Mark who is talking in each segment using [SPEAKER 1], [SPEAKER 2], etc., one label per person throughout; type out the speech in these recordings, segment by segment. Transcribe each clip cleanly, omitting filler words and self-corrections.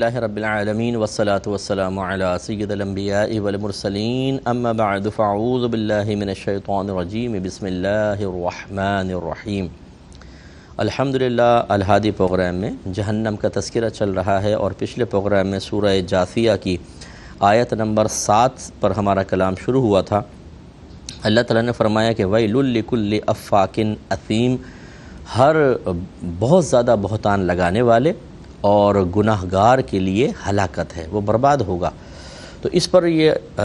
[SPEAKER 1] اللہ رب العالمین والصلاة والسلام علی سید الانبیاء والمرسلین اما بعد فاعوذ باللہ من الشیطان الرجیم بسم اللہ الرحمن الرحیم۔ الحمدللہ الہادی پروگرام میں جہنم کا تذکرہ چل رہا ہے اور پچھلے پروگرام میں سورہ جاثیہ کی آیت نمبر 7 پر ہمارا کلام شروع ہوا تھا۔ اللہ تعالیٰ نے فرمایا کہ ویل لکل افاک اثیم، ہر بہت زیادہ بہتان لگانے والے اور گناہ گار کے لیے ہلاکت ہے، وہ برباد ہوگا۔ تو اس پر یہ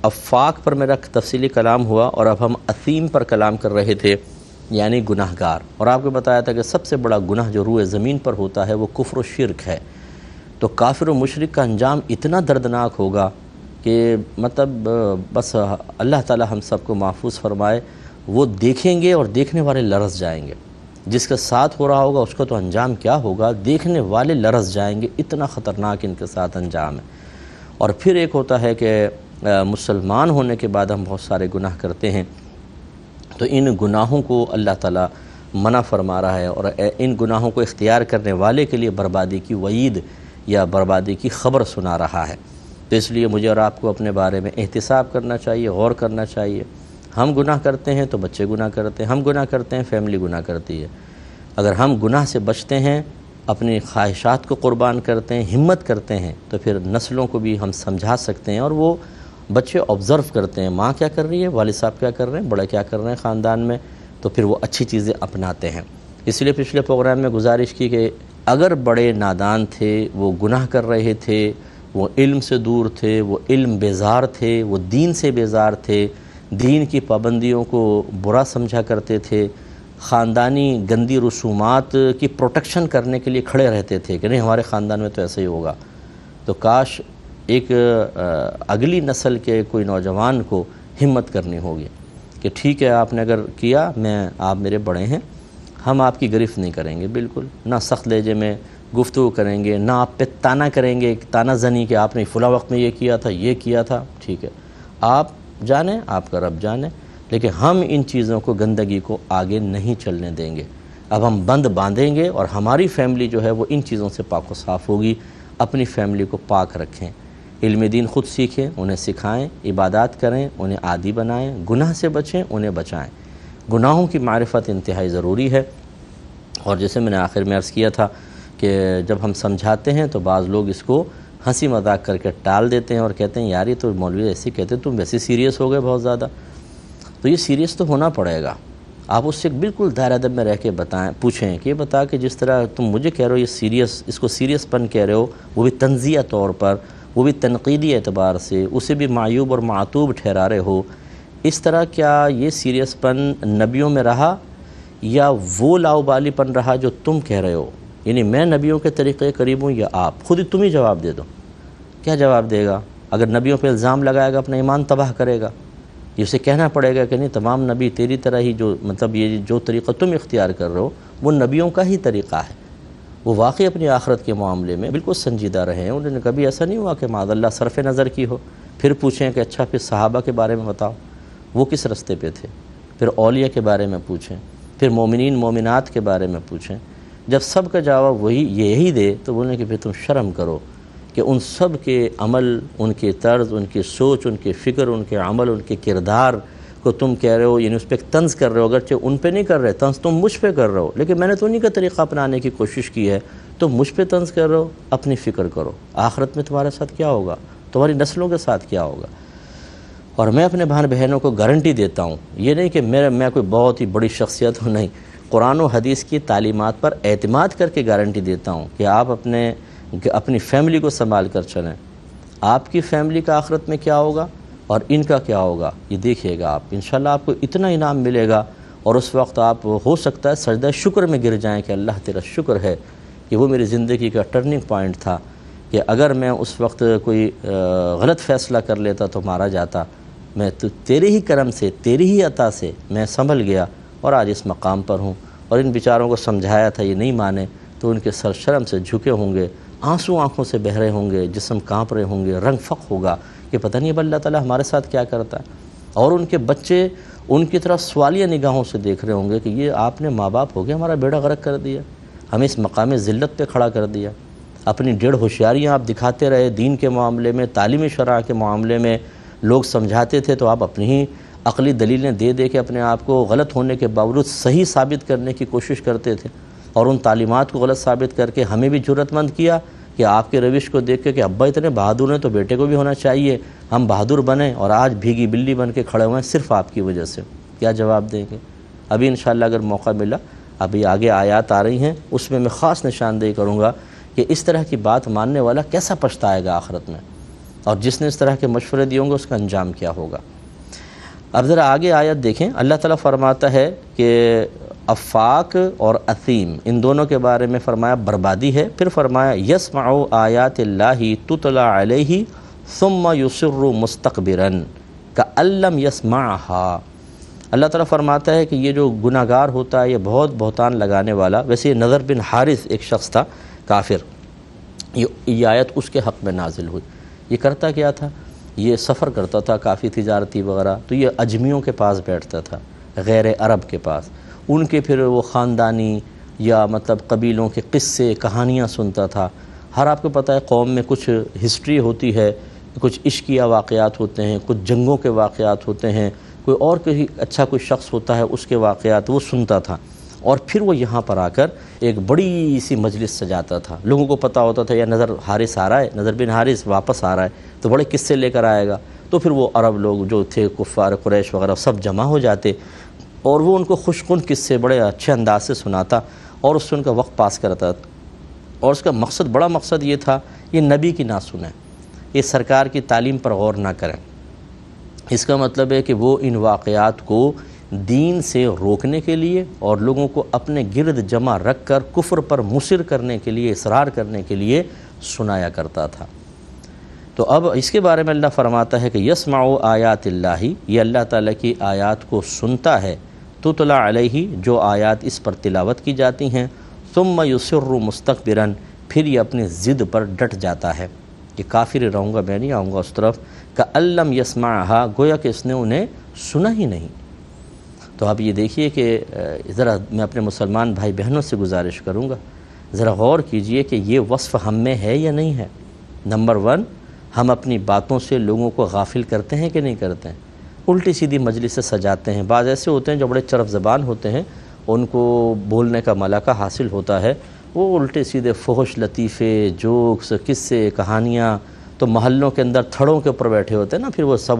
[SPEAKER 1] افاق پر میرا تفصیلی کلام ہوا اور اب ہم اثیم پر کلام کر رہے تھے، یعنی گناہ گار۔ اور آپ کو بتایا تھا کہ سب سے بڑا گناہ جو روئے زمین پر ہوتا ہے وہ کفر و شرک ہے۔ تو کافر و مشرک کا انجام اتنا دردناک ہوگا کہ مطلب بس اللہ تعالی ہم سب کو محفوظ فرمائے، وہ دیکھیں گے اور دیکھنے والے لرز جائیں گے۔ جس کے ساتھ ہو رہا ہوگا اس کا تو انجام کیا ہوگا، دیکھنے والے لرز جائیں گے، اتنا خطرناک ان کے ساتھ انجام ہے۔ اور پھر ایک ہوتا ہے کہ مسلمان ہونے کے بعد ہم بہت سارے گناہ کرتے ہیں، تو ان گناہوں کو اللہ تعالیٰ منع فرما رہا ہے اور ان گناہوں کو اختیار کرنے والے کے لیے بربادی کی وعید یا بربادی کی خبر سنا رہا ہے۔ تو اس لیے مجھے اور آپ کو اپنے بارے میں احتساب کرنا چاہیے، غور کرنا چاہیے۔ ہم گناہ کرتے ہیں تو بچے گناہ کرتے ہیں، ہم گناہ کرتے ہیں فیملی گناہ کرتی ہے۔ اگر ہم گناہ سے بچتے ہیں، اپنی خواہشات کو قربان کرتے ہیں، ہمت کرتے ہیں، تو پھر نسلوں کو بھی ہم سمجھا سکتے ہیں اور وہ بچے آبزرو کرتے ہیں، ماں کیا کر رہی ہے، والد صاحب کیا کر رہے ہیں، بڑے کیا کر رہے ہیں خاندان میں، تو پھر وہ اچھی چیزیں اپناتے ہیں۔ اس لیے پچھلے پروگرام میں گزارش کی کہ اگر بڑے نادان تھے، وہ گناہ کر رہے تھے، وہ علم سے دور تھے، وہ علم بیزار تھے، وہ دین سے بیزار تھے، دین کی پابندیوں کو برا سمجھا کرتے تھے، خاندانی گندی رسومات کی پروٹیکشن کرنے کے لیے کھڑے رہتے تھے کہ نہیں ہمارے خاندان میں تو ایسا ہی ہوگا، تو کاش ایک اگلی نسل کے کوئی نوجوان کو ہمت کرنی ہوگی کہ ٹھیک ہے آپ نے اگر کیا، آپ میرے بڑے ہیں، ہم آپ کی گرفت نہیں کریں گے، بالکل نہ سخت لہجے میں گفتگو کریں گے، نہ آپ پہ تانا کریں گے، تانا زنی کہ آپ نے فلاں وقت میں یہ کیا تھا، یہ کیا تھا، ٹھیک ہے آپ جانیں، آپ کا رب جانے، لیکن ہم ان چیزوں کو، گندگی کو آگے نہیں چلنے دیں گے۔ اب ہم بند باندھیں گے اور ہماری فیملی جو ہے وہ ان چیزوں سے پاک و صاف ہوگی۔ اپنی فیملی کو پاک رکھیں، علم دین خود سیکھیں، انہیں سکھائیں، عبادات کریں، انہیں عادی بنائیں، گناہ سے بچیں، انہیں بچائیں۔ گناہوں کی معرفت انتہائی ضروری ہے، اور جیسے میں نے آخر میں عرض کیا تھا کہ جب ہم سمجھاتے ہیں تو بعض لوگ اس کو ہنسی مذاق کر کے ٹال دیتے ہیں اور کہتے ہیں یار یہ تو مولوی ایسے کہتے ہیں، تم ویسے سیریس ہو گئے بہت زیادہ۔ تو یہ سیریس تو ہونا پڑے گا، آپ اس سے بالکل دائرہ ادب میں رہ کے بتائیں، پوچھیں کہ یہ بتا کہ جس طرح تم مجھے کہہ رہے ہو یہ سیریس، اس کو سیریس پن کہہ رہے ہو، وہ بھی تنزیہ طور پر، وہ بھی تنقیدی اعتبار سے، اسے بھی معیوب اور معتوب ٹھہرا رہے ہو، اس طرح کیا یہ سیریس پن نبیوں میں رہا یا وہ لاؤبالی پن رہا جو تم کہہ رہے ہو؟ یعنی میں نبیوں کے طریقے قریب ہوں یا آپ؟ خود ہی تم ہی جواب دے دو، کیا جواب دے گا؟ اگر نبیوں پہ الزام لگائے گا اپنا ایمان تباہ کرے گا، اسے کہنا پڑے گا کہ نہیں تمام نبی تیری طرح ہی، جو مطلب یہ جو طریقہ تم اختیار کر رہے ہو وہ نبیوں کا ہی طریقہ ہے، وہ واقعی اپنی آخرت کے معاملے میں بالکل سنجیدہ رہے ہیں، انہوں نے کبھی ایسا نہیں ہوا کہ معاذ اللہ صرف نظر کی ہو۔ پھر پوچھیں کہ اچھا پھر صحابہ کے بارے میں بتاؤ، وہ کس رستے پہ تھے؟ پھر اولیاء کے بارے میں پوچھیں، پھر مومنین مومنات کے بارے میں پوچھیں۔ جب سب کا جواب وہی یہی دے تو بولیں کہ پھر تم شرم کرو کہ ان سب کے عمل، ان کے طرز، ان کی سوچ، ان کے فکر، ان کے عمل، ان کے کردار کو تم کہہ رہے ہو، یعنی اس پہ طنز کر رہے ہو، اگرچہ ان پہ نہیں کر رہے، طنز تم مجھ پہ کر رہے ہو، لیکن میں نے تو انہی کا طریقہ اپنانے کی کوشش کی ہے، تو مجھ پہ طنز کر رہے ہو، اپنی فکر کرو آخرت میں تمہارے ساتھ کیا ہوگا، تمہاری نسلوں کے ساتھ کیا ہوگا۔ اور میں اپنے بہن بہنوں کو گارنٹی دیتا ہوں، یہ نہیں کہ میں کوئی بہت ہی بڑی شخصیت ہوں، نہیں، قرآن و حدیث کی تعلیمات پر اعتماد کر کے گارنٹی دیتا ہوں کہ آپ اپنی فیملی کو سنبھال کر چلیں، آپ کی فیملی کا آخرت میں کیا ہوگا اور ان کا کیا ہوگا یہ دیکھیے گا آپ، انشاءاللہ آپ کو اتنا انعام ملے گا، اور اس وقت آپ ہو سکتا ہے سجدہ شکر میں گر جائیں کہ اللہ تیرا شکر ہے کہ وہ میری زندگی کا ٹرننگ پوائنٹ تھا، کہ اگر میں اس وقت کوئی غلط فیصلہ کر لیتا تو مارا جاتا، میں تو تیرے ہی کرم سے، تیری ہی عطا سے میں سنبھل گیا اور آج اس مقام پر ہوں۔ اور ان بیچاروں کو سمجھایا تھا، یہ نہیں مانے تو ان کے سر شرم سے جھکے ہوں گے، آنسو آنکھوں سے بہہ رہے ہوں گے، جسم کانپ رہے ہوں گے، رنگ فق ہوگا کہ پتہ نہیں اب اللہ تعالیٰ ہمارے ساتھ کیا کرتا ہے۔ اور ان کے بچے ان کی طرف سوالیہ نگاہوں سے دیکھ رہے ہوں گے کہ یہ آپ نے ماں باپ ہو گیا ہمارا بیڑا غرق کر دیا، ہمیں اس مقام ذلت پہ کھڑا کر دیا۔ اپنی ڈیڑھ ہوشیاریاں آپ دکھاتے رہے دین کے معاملے میں، تعلیمی شرح کے معاملے میں، لوگ سمجھاتے تھے تو آپ اپنی ہی عقلی دلیلیں دے دے کے اپنے آپ کو غلط ہونے کے باوجود صحیح ثابت کرنے کی کوشش کرتے تھے، اور ان تعلیمات کو غلط ثابت کر کے ہمیں بھی جرأت مند کیا کہ آپ کے روش کو دیکھ کے کہ ابا اتنے بہادر ہیں تو بیٹے کو بھی ہونا چاہیے، ہم بہادر بنیں، اور آج بھیگی بلی بن کے کھڑے ہوئے ہیں صرف آپ کی وجہ سے۔ کیا جواب دیں گے؟ ابھی انشاءاللہ اگر موقع ملا، ابھی آگے آیات آ رہی ہیں، اس میں خاص نشاندہی کروں گا کہ اس طرح کی بات ماننے والا کیسا پچھتائے گا آخرت میں، اور جس نے اس طرح کے مشورے دیے ہوں گے اس کا انجام کیا ہوگا۔ اب ذرا آگے آیت دیکھیں، اللہ تعالیٰ فرماتا ہے کہ افاق اور اثیم ان دونوں کے بارے میں فرمایا بربادی ہے، پھر فرمایا یسمع آیات اللہ تتلی علیہ ثم یصر مستکبرا کأن لم یسمعھا۔ اللہ تعالیٰ فرماتا ہے کہ یہ جو گناہ گار ہوتا ہے، یہ بہت بہتان لگانے والا، ویسے یہ نضر بن حارث ایک شخص تھا کافر، یہ آیت اس کے حق میں نازل ہوئی۔ یہ کرتا کیا تھا؟ یہ سفر کرتا تھا کافی تجارتی وغیرہ، تو یہ اجمیوں کے پاس بیٹھتا تھا، غیر عرب کے پاس، ان کے پھر وہ خاندانی یا مطلب قبیلوں کے قصے کہانیاں سنتا تھا۔ ہر آپ کو پتہ ہے قوم میں کچھ ہسٹری ہوتی ہے، کچھ عشقیہ واقعات ہوتے ہیں، کچھ جنگوں کے واقعات ہوتے ہیں، کوئی اور کوئی اچھا کوئی شخص ہوتا ہے اس کے واقعات وہ سنتا تھا، اور پھر وہ یہاں پر آ کر ایک بڑی سی مجلس سجاتا تھا۔ لوگوں کو پتہ ہوتا تھا یا نضر حارث آ رہا ہے، نضر بن حارث واپس آ رہا ہے تو بڑے قصے لے کر آئے گا، تو پھر وہ عرب لوگ جو تھے کفار قریش وغیرہ سب جمع ہو جاتے، اور وہ ان کو خوش کن قصے بڑے اچھے انداز سے سناتا اور اس سے ان کا وقت پاس کرتا، اور اس کا مقصد بڑا مقصد یہ تھا یہ نبی کی نہ سنیں، یہ سرکار کی تعلیم پر غور نہ کریں۔ اس کا مطلب ہے کہ وہ ان واقعات کو دین سے روکنے کے لیے اور لوگوں کو اپنے گرد جمع رکھ کر کفر پر مصر کرنے کے لیے، اصرار کرنے کے لیے سنایا کرتا تھا۔ تو اب اس کے بارے میں اللہ فرماتا ہے کہ یسمع آیات اللہ، یہ اللہ تعالیٰ کی آیات کو سنتا ہے، تتلی علیہ جو آیات اس پر تلاوت کی جاتی ہیں، ثم یصر مستکبرا پھر یہ اپنی ضد پر ڈٹ جاتا ہے کہ کافر رہوں گا، میں نہیں آؤں گا اس طرف، کأن لم یسمعھا گویا کہ اس نے انہیں سنا ہی نہیں۔ تو آپ یہ دیکھیے کہ ذرا میں اپنے مسلمان بھائی بہنوں سے گزارش کروں گا، ذرا غور کیجئے کہ یہ وصف ہم میں ہے یا نہیں ہے۔ نمبر 1، ہم اپنی باتوں سے لوگوں کو غافل کرتے ہیں کہ نہیں کرتے ہیں؟ الٹی سیدھی مجلسیں سجاتے ہیں، بعض ایسے ہوتے ہیں جو بڑے چرف زبان ہوتے ہیں، ان کو بولنے کا ملکہ حاصل ہوتا ہے، وہ الٹے سیدھے فحش لطیفے جوکس قصے کہانیاں، تو محلوں کے اندر تھڑوں کے اوپر بیٹھے ہوتے ہیں نا، پھر وہ سب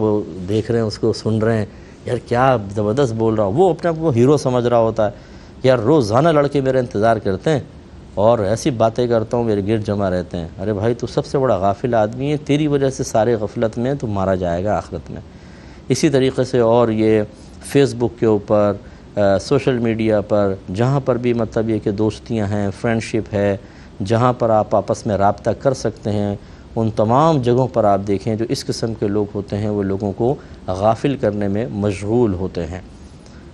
[SPEAKER 1] دیکھ رہے ہیں، اس کو سن رہے ہیں، یار کیا زبردست بول رہا ہو، وہ اپنے آپ کو ہیرو سمجھ رہا ہوتا ہے، یار روزانہ لڑکے میرا انتظار کرتے ہیں اور ایسی باتیں کرتا ہوں میرے گرد جمع رہتے ہیں۔ ارے بھائی تو سب سے بڑا غافل آدمی ہے، تیری وجہ سے سارے غفلت میں تو مارا جائے گا آخرت میں۔ اسی طریقے سے اور یہ فیس بک کے اوپر، سوشل میڈیا پر، جہاں پر بھی مطلب یہ کہ دوستیاں ہیں، فرینڈشپ ہے، جہاں پر آپ آپس میں رابطہ کر سکتے ہیں، ان تمام جگہوں پر آپ دیکھیں جو اس قسم کے لوگ ہوتے ہیں وہ لوگوں کو غافل کرنے میں مشغول ہوتے ہیں۔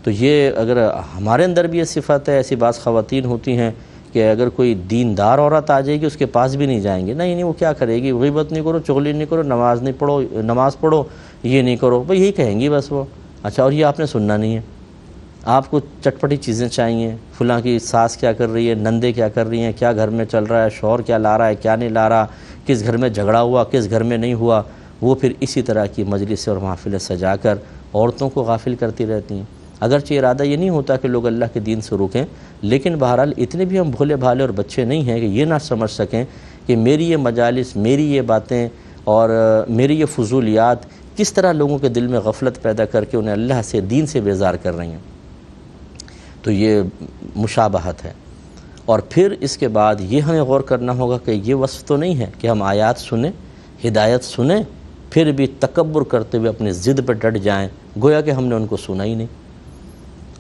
[SPEAKER 1] تو یہ اگر ہمارے اندر بھی یہ صفت ہے، ایسی بعض خواتین ہوتی ہیں کہ اگر کوئی دیندار عورت آ جائے گی اس کے پاس بھی نہیں جائیں گے، نہیں وہ کیا کرے گی، غیبت نہیں کرو، چغلی نہیں کرو، نماز پڑھو، یہ نہیں کرو، بھئی یہی کہیں گی بس وہ۔ اچھا، اور یہ آپ نے سننا نہیں ہے، آپ کو چٹپٹی چیزیں چاہیے، فلاں کی ساس کیا کر رہی ہے، نندے کیا کر رہی ہیں، کیا گھر میں چل رہا ہے، شوہر کیا لا رہا ہے، کیا نہیں لا رہا، کس گھر میں جھگڑا ہوا، کس گھر میں نہیں ہوا، وہ پھر اسی طرح کی مجلس اور محافلیں سجا کر عورتوں کو غافل کرتی رہتی ہیں۔ اگرچہ ارادہ یہ نہیں ہوتا کہ لوگ اللہ کے دین سے روکیں، لیکن بہرحال اتنے بھی ہم بھولے بھالے اور بچے نہیں ہیں کہ یہ نہ سمجھ سکیں کہ میری یہ مجالس، میری یہ باتیں اور میری یہ فضولیات کس طرح لوگوں کے دل میں غفلت پیدا کر کے انہیں اللہ سے، دین سے بیزار کر رہی ہیں۔ تو یہ مشابہت ہے۔ اور پھر اس کے بعد یہ ہمیں غور کرنا ہوگا کہ یہ وصف تو نہیں ہے کہ ہم آیات سنیں، ہدایت سنیں، پھر بھی تکبر کرتے ہوئے اپنی ضد پہ ڈٹ جائیں گویا کہ ہم نے ان کو سنا ہی نہیں۔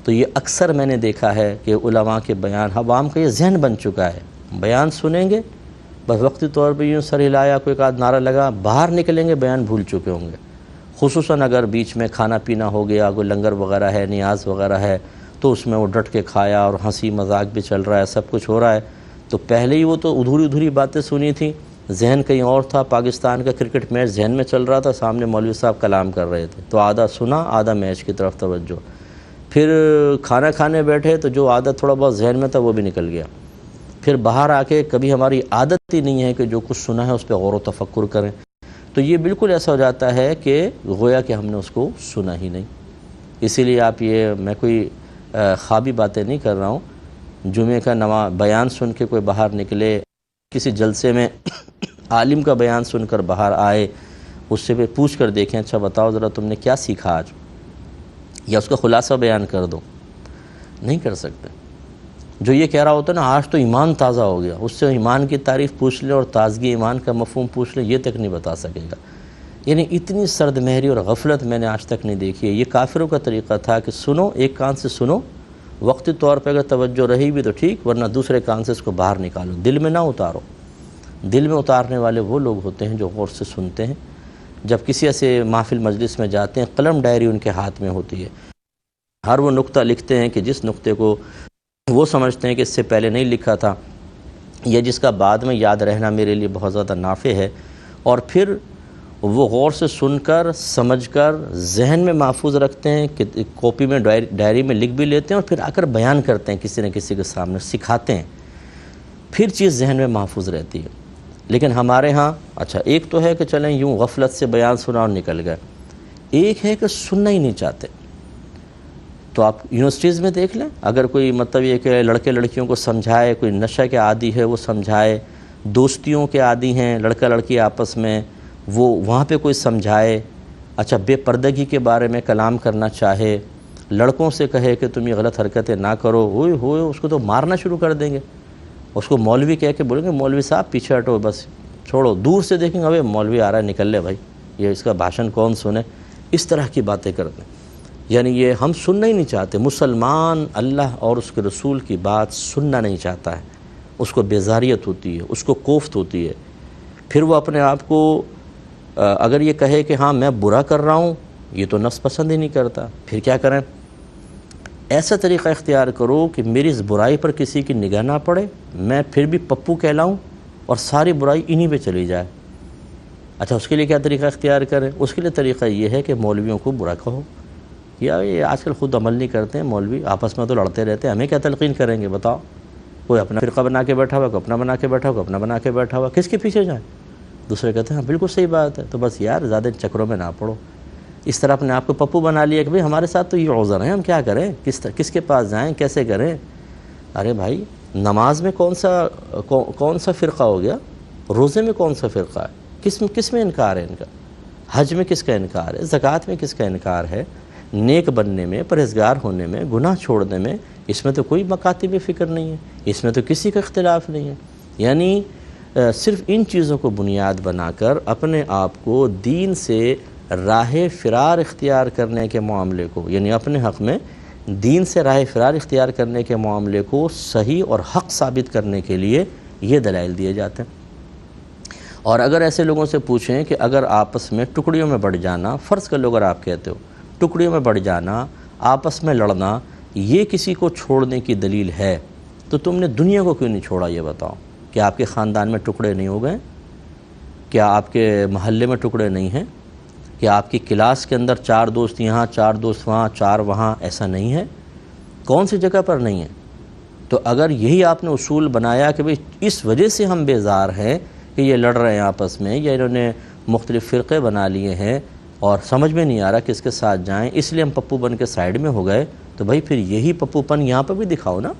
[SPEAKER 1] تو یہ اکثر میں نے دیکھا ہے کہ علماء کے بیان، عوام کا یہ ذہن بن چکا ہے، بیان سنیں گے بس وقتی طور پہ یوں سر ہلایا، کوئی ایک آدھ نعرہ لگا، باہر نکلیں گے بیان بھول چکے ہوں گے۔ خصوصاً اگر بیچ میں کھانا پینا ہو گیا، کوئی لنگر وغیرہ ہے، نیاز وغیرہ ہے، تو اس میں وہ ڈٹ کے کھایا اور ہنسی مذاق بھی چل رہا ہے، سب کچھ ہو رہا ہے، تو پہلے ہی وہ تو ادھوری باتیں سنی تھیں، ذہن کہیں اور تھا، پاکستان کا کرکٹ میچ ذہن میں چل رہا تھا، سامنے مولوی صاحب کلام کر رہے تھے، تو آدھا سنا، آدھا میچ کی طرف توجہ۔ پھر کھانا کھانے بیٹھے تو جو عادت تھوڑا بہت ذہن میں تھا وہ بھی نکل گیا۔ پھر باہر آ کے کبھی ہماری عادت نہیں ہے کہ جو کچھ سنا ہے اس پہ غور و تفکر کریں، تو یہ بالکل ایسا ہو جاتا ہے کہ گویا کہ ہم نے اس کو سنا ہی نہیں۔ اسی لیے آپ یہ، میں کوئی خوابی باتیں نہیں کر رہا ہوں، جمعے کا بیان سن کے کوئی باہر نکلے، کسی جلسے میں عالم کا بیان سن کر باہر آئے، اس سے پھر پوچھ کر دیکھیں اچھا بتاؤ ذرا تم نے کیا سیکھا آج، یا اس کا خلاصہ بیان کر دو، نہیں کر سکتے۔ جو یہ کہہ رہا ہوتا ہے نا آج تو ایمان تازہ ہو گیا، اس سے ایمان کی تعریف پوچھ لے اور تازگی ایمان کا مفہوم پوچھ لے، یہ تک نہیں بتا سکے گا۔ یعنی اتنی سرد مہری اور غفلت میں نے آج تک نہیں دیکھی ہے۔ یہ کافروں کا طریقہ تھا کہ سنو، ایک کان سے سنو، وقتی طور پہ اگر توجہ رہی بھی تو ٹھیک، ورنہ دوسرے کان سے اس کو باہر نکالو، دل میں نہ اتارو۔ دل میں اتارنے والے وہ لوگ ہوتے ہیں جو غور سے سنتے ہیں۔ جب کسی ایسے محفل مجلس میں جاتے ہیں، قلم ڈائری ان کے ہاتھ میں ہوتی ہے، ہر وہ نقطہ لکھتے ہیں کہ جس نقطے کو وہ سمجھتے ہیں کہ اس سے پہلے نہیں لکھا تھا، یا جس کا بعد میں یاد رہنا میرے لیے بہت زیادہ نافع ہے، اور پھر وہ غور سے سن کر سمجھ کر ذہن میں محفوظ رکھتے ہیں کہ کاپی میں ڈائری میں لکھ بھی لیتے ہیں، اور پھر آ کر بیان کرتے ہیں کسی نہ کسی کے سامنے، سکھاتے ہیں، پھر چیز ذہن میں محفوظ رہتی ہے۔ لیکن ہمارے ہاں اچھا ایک تو ہے کہ چلیں یوں غفلت سے بیان سنا اور نکل گئے، ایک ہے کہ سننا ہی نہیں چاہتے۔ تو آپ یونیورسٹیز میں دیکھ لیں، اگر کوئی مطلب یہ کہ لڑکے لڑکیوں کو سمجھائے، کوئی نشہ کے عادی ہے وہ سمجھائے، دوستیوں کے عادی ہیں لڑکا لڑکی آپس میں، وہ وہاں پہ کوئی سمجھائے، اچھا بے پردگی کے بارے میں کلام کرنا چاہے، لڑکوں سے کہے کہ تم یہ غلط حرکتیں نہ کرو، ہوئے اس کو تو مارنا شروع کر دیں گے۔ اس کو مولوی کہہ کے بولیں گے مولوی صاحب پیچھے ہٹو، بس چھوڑو، دور سے دیکھیں گے ابے مولوی آ رہا ہے، نکل لے بھائی، یہ اس کا بھاشن کون سنے، اس طرح کی باتیں کرتے ہیں۔ یعنی یہ ہم سننا ہی نہیں چاہتے۔ مسلمان اللہ اور اس کے رسول کی بات سننا نہیں چاہتا ہے، اس کو بیزاریت ہوتی ہے، اس کو کوفت ہوتی ہے۔ پھر وہ اپنے آپ کو اگر یہ کہے کہ ہاں میں برا کر رہا ہوں، یہ تو نفس پسند ہی نہیں کرتا، پھر کیا کریں؟ ایسا طریقہ اختیار کرو کہ میری اس برائی پر کسی کی نگاہ نہ پڑے، میں پھر بھی پپو کہلاؤں اور ساری برائی انہی پہ چلی جائے۔ اچھا اس کے لیے کیا طریقہ اختیار کریں؟ اس کے لیے طریقہ یہ ہے کہ مولویوں کو برا کہو، یا یہ آج کل خود عمل نہیں کرتے ہیں مولوی، آپس میں تو لڑتے رہتے ہیں، ہمیں کیا تلقین کریں گے بتاؤ؟ کوئی اپنا فرقہ بنا کے بیٹھا ہوا، کوئی اپنا بنا کے بیٹھا ہوا، کوئی اپنا بنا کے بیٹھا ہوا، کس کے پیچھے جائیں؟ دوسرے کہتے ہیں ہاں بالکل صحیح بات ہے، تو بس یار زیادہ چکروں میں نہ پڑو۔ اس طرح اپنے آپ کو پپو بنا لیا کہ بھئی ہمارے ساتھ تو یہ عذر ہے، ہم کیا کریں، کس کے پاس جائیں، کیسے کریں؟ ارے بھائی نماز میں کون سا فرقہ ہو گیا؟ روزے میں کون سا فرقہ ہے؟ کس میں انکار ہے ان کا؟ حج میں کس کا انکار ہے؟ زکوٰۃ میں کس کا انکار ہے؟ نیک بننے میں، پرہیزگار ہونے میں، گناہ چھوڑنے میں، اس میں تو کوئی مکاتب فکر نہیں ہے، اس میں تو کسی کا اختلاف نہیں ہے۔ یعنی صرف ان چیزوں کو بنیاد بنا کر اپنے آپ کو دین سے راہ فرار اختیار کرنے کے معاملے کو، یعنی اپنے حق میں دین سے راہ فرار اختیار کرنے کے معاملے کو صحیح اور حق ثابت کرنے کے لیے یہ دلائل دیے جاتے ہیں۔ اور اگر ایسے لوگوں سے پوچھیں کہ اگر آپس میں ٹکڑیوں میں بڑھ جانا، فرض کر لو اگر آپ کہتے ہو ٹکڑیوں میں بڑھ جانا، آپس میں لڑنا، یہ کسی کو چھوڑنے کی دلیل ہے، تو تم نے دنیا کو کیوں نہیں چھوڑا؟ یہ بتاؤ، کیا آپ کے خاندان میں ٹکڑے نہیں ہو گئے؟ کیا آپ کے محلے میں ٹکڑے نہیں ہیں؟ کیا آپ کی کلاس کے اندر 4 دوست یہاں، 4 دوست وہاں، 4 وہاں، ایسا نہیں ہے؟ کون سی جگہ پر نہیں ہے؟ تو اگر یہی آپ نے اصول بنایا کہ بھئی اس وجہ سے ہم بیزار ہیں کہ یہ لڑ رہے ہیں آپس میں، یا انہوں نے مختلف فرقے بنا لیے ہیں اور سمجھ میں نہیں آ رہا کس کے ساتھ جائیں، اس لیے ہم پپو بن کے سائیڈ میں ہو گئے، تو بھائی پھر یہی پپو پن یہاں پہ بھی دکھاؤ نا۔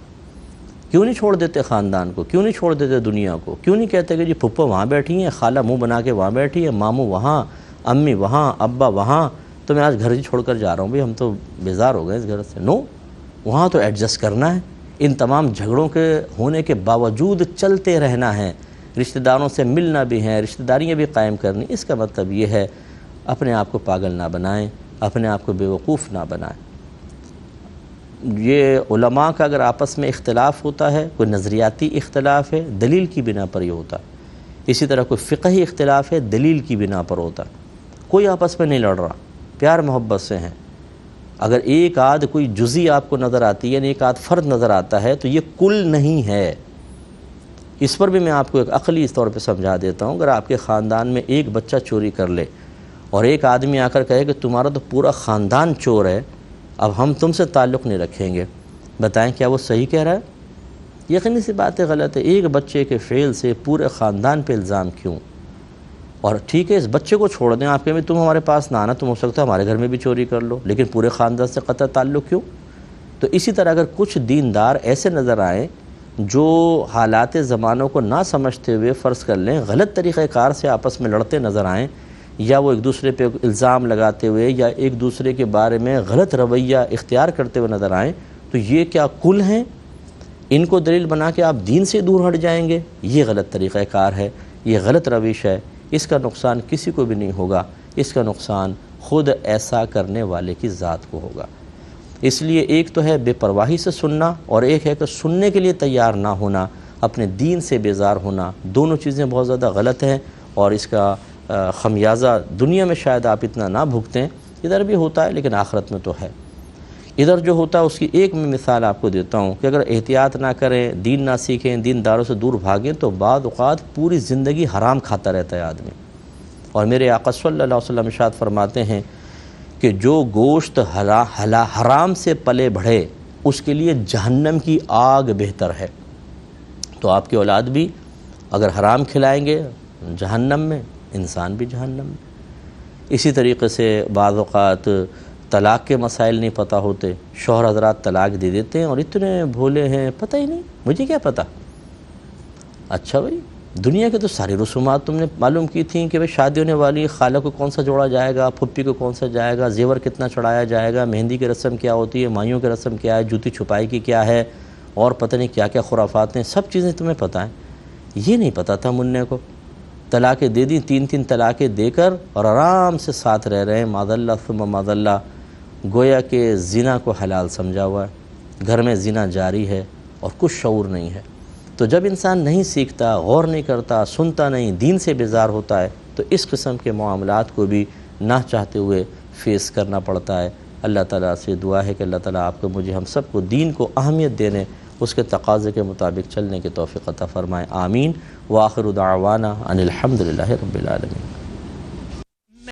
[SPEAKER 1] کیوں نہیں چھوڑ دیتے خاندان کو؟ کیوں نہیں چھوڑ دیتے دنیا کو؟ کیوں نہیں کہتے کہ جی پھپھو وہاں بیٹھی ہیں، خالہ منہ بنا کے وہاں بیٹھی ہے، ماموں وہاں، امی وہاں، ابا وہاں، تو میں آج گھر ہی چھوڑ کر جا رہا ہوں، بھئی ہم تو بیزار ہو گئے اس گھر سے۔ نو، وہاں تو ایڈجسٹ کرنا ہے، ان تمام جھگڑوں کے ہونے کے باوجود چلتے رہنا ہے، رشتہ داروں سے ملنا بھی ہے، رشتہ داریاں بھی قائم کرنی۔ اس کا مطلب یہ ہے اپنے آپ کو پاگل نہ بنائیں، اپنے آپ کو بیوقوف نہ بنائیں۔ یہ علماء کا اگر آپس میں اختلاف ہوتا ہے، کوئی نظریاتی اختلاف ہے، دلیل کی بنا پر یہ ہوتا ہے۔ اسی طرح کوئی فقہی اختلاف ہے، دلیل کی بنا پر ہوتا ہے۔ کوئی آپس میں نہیں لڑ رہا، پیار محبت سے ہیں۔ اگر ایک آدھ کوئی جزی آپ کو نظر آتی ہے، یعنی ایک آدھ فرد نظر آتا ہے، تو یہ کل نہیں ہے۔ اس پر بھی میں آپ کو ایک عقلی طور پہ سمجھا دیتا ہوں۔ اگر آپ کے خاندان میں ایک بچہ چوری کر لے اور ایک آدمی آ کر کہے کہ تمہارا تو پورا خاندان چور ہے، اب ہم تم سے تعلق نہیں رکھیں گے، بتائیں کیا وہ صحیح کہہ رہا ہے؟ یقینی سی بات ہے غلط ہے۔ ایک بچے کے فعل سے پورے خاندان پہ الزام کیوں؟ اور ٹھیک ہے اس بچے کو چھوڑ دیں، آپ کہیں تم ہمارے پاس نہ آنا، تم ہو سکتا ہے ہمارے گھر میں بھی چوری کر لو، لیکن پورے خاندان سے قطع تعلق کیوں؟ تو اسی طرح اگر کچھ دیندار ایسے نظر آئیں جو حالات زمانوں کو نہ سمجھتے ہوئے فرض کر لیں غلط طریقہ کار سے آپس میں لڑتے نظر آئیں، یا وہ ایک دوسرے پہ الزام لگاتے ہوئے یا ایک دوسرے کے بارے میں غلط رویہ اختیار کرتے ہوئے نظر آئیں، تو یہ کیا کل ہیں؟ ان کو دلیل بنا کے آپ دین سے دور ہٹ جائیں گے؟ یہ غلط طریقہ کار ہے، یہ غلط روش ہے، اس کا نقصان کسی کو بھی نہیں ہوگا، اس کا نقصان خود ایسا کرنے والے کی ذات کو ہوگا۔ اس لیے ایک تو ہے بے پرواہی سے سننا، اور ایک ہے کہ سننے کے لیے تیار نہ ہونا، اپنے دین سے بیزار ہونا۔ دونوں چیزیں بہت زیادہ غلط ہیں، اور اس کا خمیازہ دنیا میں شاید آپ اتنا نہ بھگتیں، ادھر بھی ہوتا ہے لیکن آخرت میں تو ہے۔ ادھر جو ہوتا ہے اس کی ایک میں مثال آپ کو دیتا ہوں کہ اگر احتیاط نہ کریں، دین نہ سیکھیں، دین داروں سے دور بھاگیں تو بعض اوقات پوری زندگی حرام کھاتا رہتا ہے آدمی۔ اور میرے آقا صلی اللہ علیہ وسلم ارشاد فرماتے ہیں کہ جو گوشت حرام سے پلے بڑھے اس کے لیے جہنم کی آگ بہتر ہے۔ تو آپ کی اولاد بھی اگر حرام کھلائیں گے جہنم میں، انسان بھی جہنم میں۔ اسی طریقے سے بعض اوقات طلاق کے مسائل نہیں پتہ ہوتے، شوہر حضرات طلاق دے دیتے ہیں اور اتنے بھولے ہیں پتہ ہی نہیں، مجھے کیا پتہ۔ اچھا بھائی، دنیا کے تو ساری رسومات تم نے معلوم کی تھیں کہ بھئی شادی ہونے والی، خالہ کو کون سا جوڑا جائے گا، پھپھی کو کون سا جائے گا، زیور کتنا چڑھایا جائے گا، مہندی کی رسم کیا ہوتی ہے، مائیوں کی رسم کیا ہے، جوتی چھپائی کی کیا ہے، اور پتہ نہیں کیا کیا خرافات ہیں، سب چیزیں تمہیں پتہ ہیں۔ یہ نہیں پتہ تھا منع کو، طلاقیں دے دیں، 3 طلاقیں دے کر اور آرام سے ساتھ رہ رہے ہیں، معاذ اللہ ثم معاذ اللہ، گویا کہ زنا کو حلال سمجھا ہوا ہے، گھر میں زنا جاری ہے اور کچھ شعور نہیں ہے۔ تو جب انسان نہیں سیکھتا، غور نہیں کرتا، سنتا نہیں، دین سے بیزار ہوتا ہے، تو اس قسم کے معاملات کو بھی نہ چاہتے ہوئے فیس کرنا پڑتا ہے۔ اللہ تعالیٰ سے دعا ہے کہ اللہ تعالیٰ آپ کو، مجھے، ہم سب کو دین کو اہمیت دینے، اس کے تقاضے کے مطابق چلنے کی توفیق عطا فرمائے، آمین۔ وآخر دعوانا ان الحمد للہ رب العالمین۔